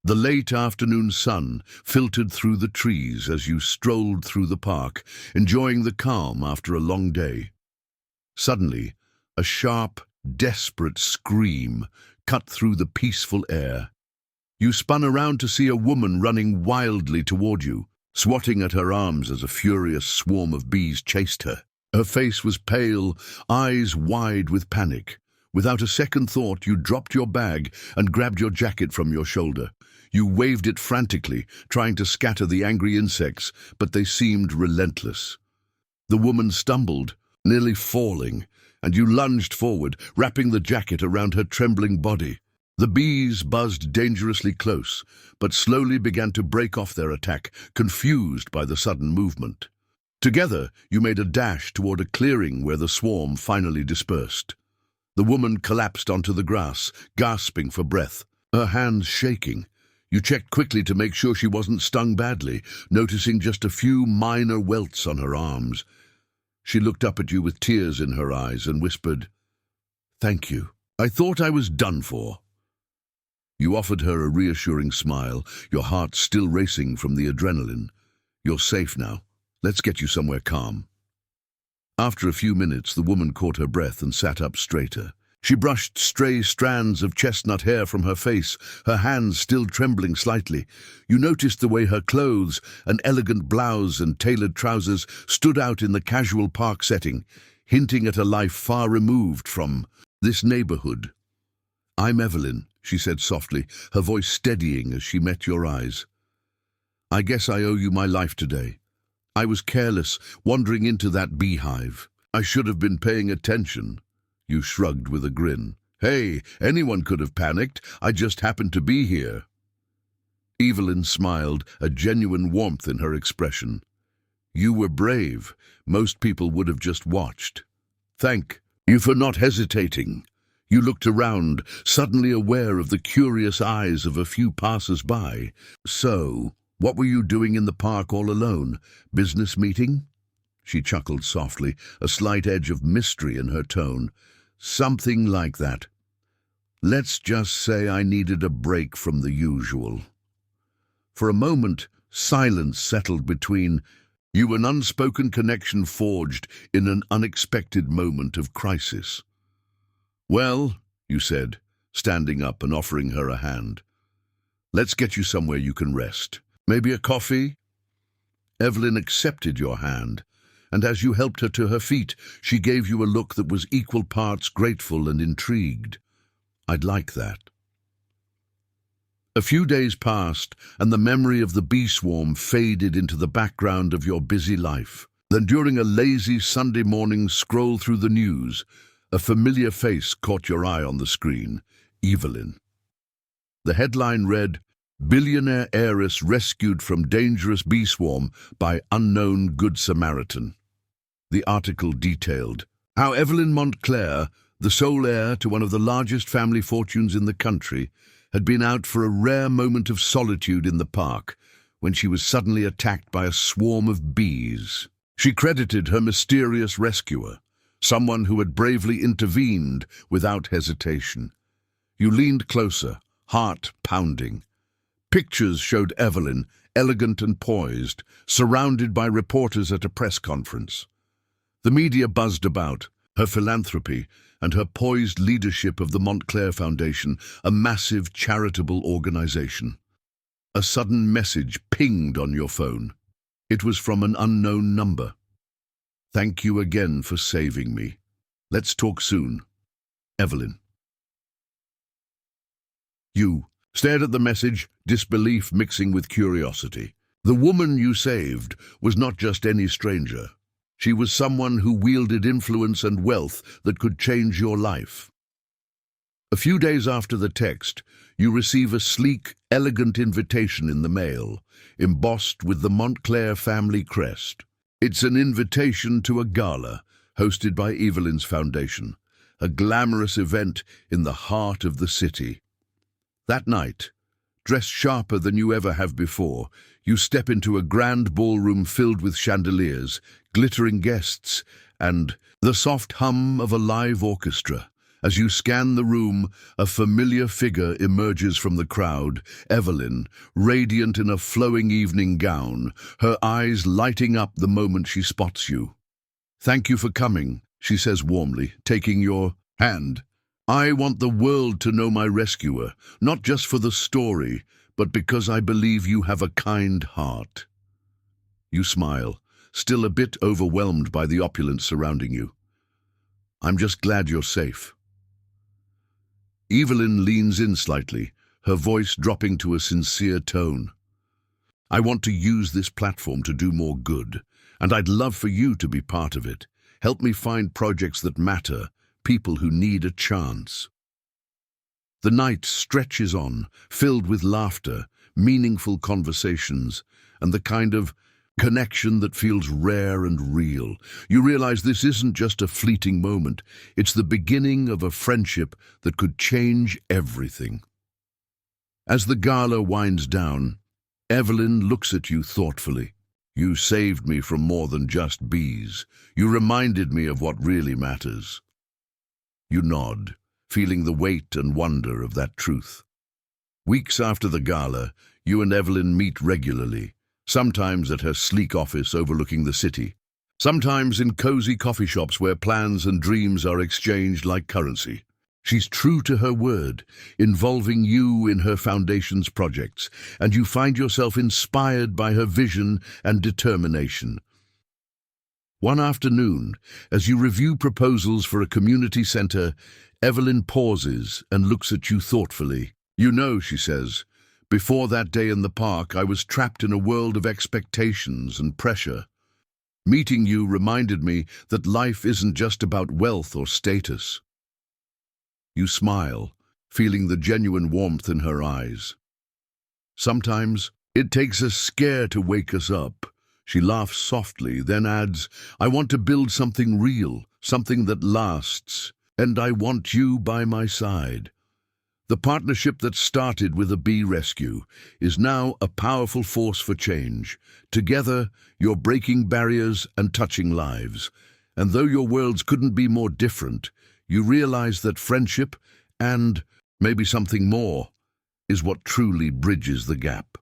The late afternoon sun filtered through the trees as you strolled through the park, enjoying the calm after a long day. Suddenly, a sharp, desperate scream cut through the peaceful air. You spun around to see a woman running wildly toward you, swatting at her arms as a furious swarm of bees chased her. Her face was pale, eyes wide with panic. Without a second thought, you dropped your bag and grabbed your jacket from your shoulder. You waved it frantically, trying to scatter the angry insects, but they seemed relentless. The woman stumbled, nearly falling, and you lunged forward, wrapping the jacket around her trembling body. The bees buzzed dangerously close, but slowly began to break off their attack, confused by the sudden movement. Together, you made a dash toward a clearing where the swarm finally dispersed. The woman collapsed onto the grass, gasping for breath, her hands shaking. You checked quickly to make sure she wasn't stung badly, noticing just a few minor welts on her arms. She looked up at you with tears in her eyes and whispered, "Thank you. I thought I was done for." You offered her a reassuring smile, your heart still racing from the adrenaline. "You're safe now. Let's get you somewhere calm." After a few minutes, the woman caught her breath and sat up straighter. She brushed stray strands of chestnut hair from her face, her hands still trembling slightly. You noticed the way her clothes, an elegant blouse and tailored trousers, stood out in the casual park setting, hinting at a life far removed from this neighborhood. "I'm Evelyn," she said softly, her voice steadying as she met your eyes. "I guess I owe you my life today. I was careless, wandering into that beehive. I should have been paying attention." You shrugged with a grin. "Hey, anyone could have panicked. I just happened to be here." Evelyn smiled, a genuine warmth in her expression. "You were brave. Most people would have just watched. Thank you for not hesitating." You looked around, suddenly aware of the curious eyes of a few passers-by. "So, what were you doing in the park all alone? Business meeting?" She chuckled softly, a slight edge of mystery in her tone. "Something like that. Let's just say I needed a break from the usual." For a moment, silence settled between you, an unspoken connection forged in an unexpected moment of crisis. "Well," you said, standing up and offering her a hand, "let's get you somewhere you can rest. Maybe a coffee?" Evelyn accepted your hand, and as you helped her to her feet, she gave you a look that was equal parts grateful and intrigued. "I'd like that." A few days passed, and the memory of the bee swarm faded into the background of your busy life. Then during a lazy Sunday morning scroll through the news, a familiar face caught your eye on the screen, Evelyn. The headline read, "Billionaire heiress rescued from dangerous bee swarm by unknown Good Samaritan." The article detailed how Evelyn Montclair, the sole heir to one of the largest family fortunes in the country, had been out for a rare moment of solitude in the park when she was suddenly attacked by a swarm of bees. She credited her mysterious rescuer, someone who had bravely intervened without hesitation. You leaned closer, heart pounding. Pictures showed Evelyn, elegant and poised, surrounded by reporters at a press conference. The media buzzed about her philanthropy and her poised leadership of the Montclair Foundation, a massive charitable organization. A sudden message pinged on your phone. It was from an unknown number. "Thank you again for saving me. Let's talk soon. Evelyn." You stared at the message, disbelief mixing with curiosity. The woman you saved was not just any stranger. She was someone who wielded influence and wealth that could change your life. A few days after the text, you receive a sleek, elegant invitation in the mail, embossed with the Montclair family crest. It's an invitation to a gala hosted by Evelyn's Foundation, a glamorous event in the heart of the city. That night, dressed sharper than you ever have before, you step into a grand ballroom filled with chandeliers, glittering guests, and the soft hum of a live orchestra. As you scan the room, a familiar figure emerges from the crowd, Evelyn, radiant in a flowing evening gown, her eyes lighting up the moment she spots you. "Thank you for coming," she says warmly, taking your hand. "I want the world to know my rescuer, not just for the story, but because I believe you have a kind heart." You smile, still a bit overwhelmed by the opulence surrounding you. "I'm just glad you're safe." Evelyn leans in slightly, her voice dropping to a sincere tone. "I want to use this platform to do more good, and I'd love for you to be part of it. Help me find projects that matter, people who need a chance." The night stretches on, filled with laughter, meaningful conversations, and the kind of connection that feels rare and real. You realize this isn't just a fleeting moment, it's the beginning of a friendship that could change everything. As the gala winds down, Evelyn looks at you thoughtfully. "You saved me from more than just bees. You reminded me of what really matters." You nod, feeling the weight and wonder of that truth. Weeks after the gala, you and Evelyn meet regularly, sometimes at her sleek office overlooking the city, sometimes in cozy coffee shops where plans and dreams are exchanged like currency. She's true to her word, involving you in her foundation's projects, and you find yourself inspired by her vision and determination. One afternoon, as you review proposals for a community center, Evelyn pauses and looks at you thoughtfully. "You know," she says, "before that day in the park, I was trapped in a world of expectations and pressure. Meeting you reminded me that life isn't just about wealth or status." You smile, feeling the genuine warmth in her eyes. "Sometimes it takes a scare to wake us up." She laughs softly, then adds, "I want to build something real, something that lasts, and I want you by my side." The partnership that started with a bee rescue is now a powerful force for change. Together, you're breaking barriers and touching lives. And though your worlds couldn't be more different, you realize that friendship, and maybe something more, is what truly bridges the gap.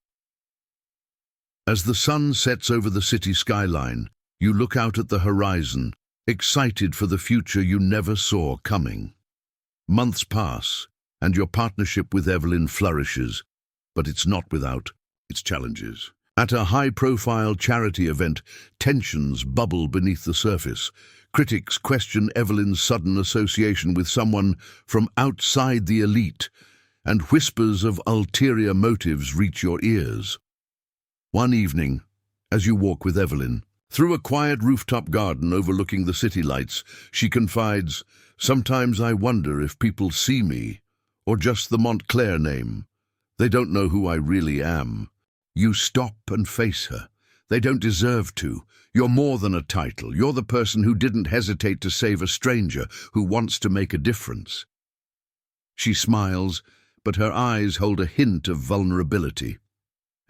As the sun sets over the city skyline, you look out at the horizon, excited for the future you never saw coming. Months pass, and your partnership with Evelyn flourishes, but it's not without its challenges. At a high-profile charity event, tensions bubble beneath the surface. Critics question Evelyn's sudden association with someone from outside the elite, and whispers of ulterior motives reach your ears. One evening, as you walk with Evelyn, through a quiet rooftop garden overlooking the city lights, she confides, "Sometimes I wonder if people see me, or just the Montclair name. They don't know who I really am." You stop and face her. They don't deserve to. You're more than a title. You're the person who didn't hesitate to save a stranger, who wants to make a difference. She smiles, but her eyes hold a hint of vulnerability.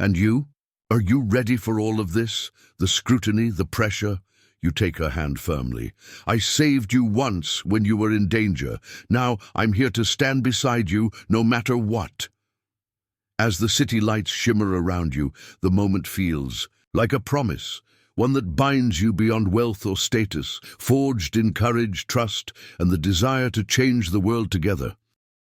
"And you? Are you ready for all of this? The scrutiny, the pressure?" You take her hand firmly. "I saved you once when you were in danger. Now I'm here to stand beside you no matter what." As the city lights shimmer around you, the moment feels like a promise, one that binds you beyond wealth or status, forged in courage, trust, and the desire to change the world together.